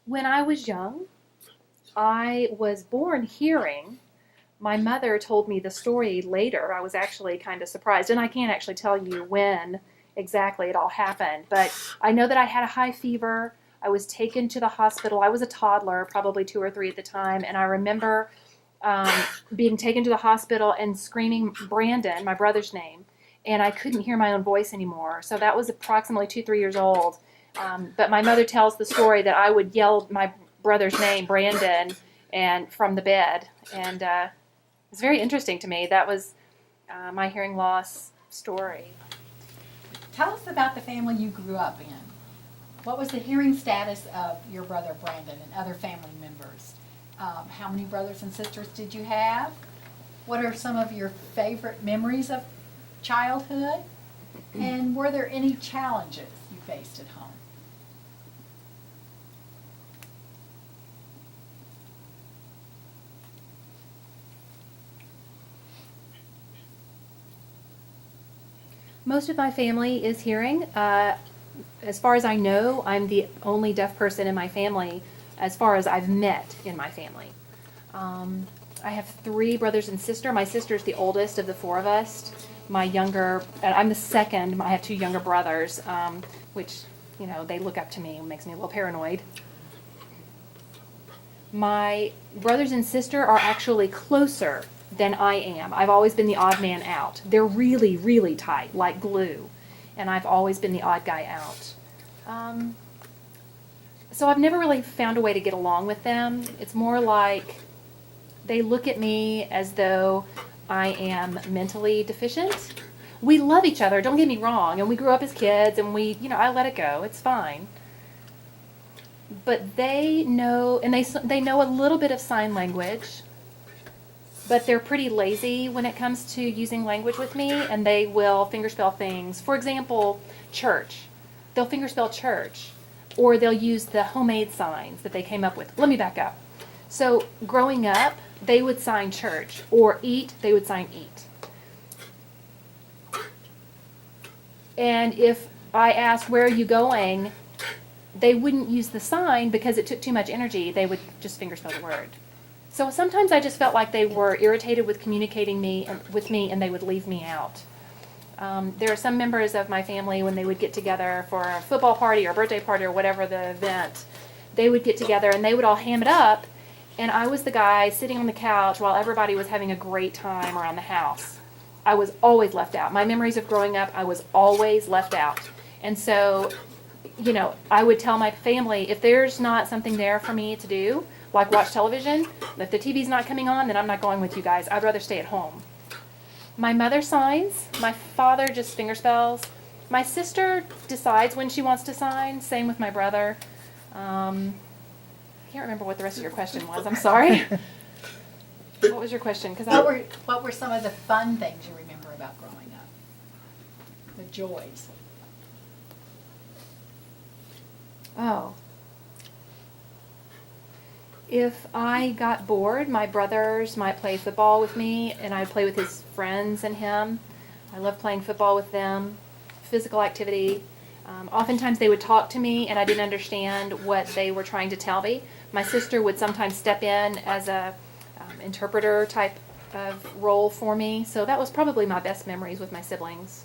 When I was young, I was born hearing. My mother told me the story later. I was actually kind of surprised, and I can't actually tell you when exactly it all happened, but I know that I had a high fever. I was taken to the hospital. I was a toddler, probably 2 or 3 at the time, and I remember um, being taken to the hospital and screaming Brandon, my brother's name, and I couldn't hear my own voice anymore. So that was approximately 2, 3 years old. But my mother tells the story that I would yell my brother's name, Brandon, and from the bed, and it's very interesting to me. That was my hearing loss story. Tell us about the family you grew up in. What was the hearing status of your brother Brandon and other family members? How many brothers and sisters did you have? What are some of your favorite memories of childhood? And were there any challenges you faced at home? Most of my family is hearing. As far as I know, I'm the only deaf person in my family, as far as I've met in my family. I have 3 brothers and sister. My sister's the oldest of the 4 of us. I'm the second. I have 2 younger brothers, which, they look up to me and makes me a little paranoid. My brothers and sister are actually closer than I am. I've always been the odd man out. They're really, really tight, like glue, and I've always been the odd guy out. So I've never really found a way to get along with them. It's more like they look at me as though I am mentally deficient. We love each other, don't get me wrong, and we grew up as kids, and I let it go. It's fine. But they know, and they know a little bit of sign language, but they're pretty lazy when it comes to using language with me, and they will fingerspell things. For example, church. They'll fingerspell church, or they'll use the homemade signs that they came up with. Let me back up. So growing up, they would sign church, or eat, they would sign eat. And if I asked, where are you going, they wouldn't use the sign because it took too much energy. They would just fingerspell the word. So sometimes I just felt like they were irritated with communicating with me, and they would leave me out. There are some members of my family, when they would get together for a football party or birthday party or whatever the event, they would get together and they would all ham it up, and I was the guy sitting on the couch while everybody was having a great time around the house. I was always left out. My memories of growing up, I was always left out. And so, I would tell my family, if there's not something there for me to do, like watch television, if the TV's not coming on, then I'm not going with you guys. I'd rather stay at home. My mother signs. My father just fingerspells. My sister decides when she wants to sign. Same with my brother. I can't remember what the rest of your question was. I'm sorry. What was your question? What were some of the fun things you remember about growing up? The joys. Oh. If I got bored, my brothers might play football with me, and I'd play with his friends and him. I love playing football with them, physical activity. Oftentimes they would talk to me, and I didn't understand what they were trying to tell me. My sister would sometimes step in as a interpreter type of role for me. So that was probably my best memories with my siblings.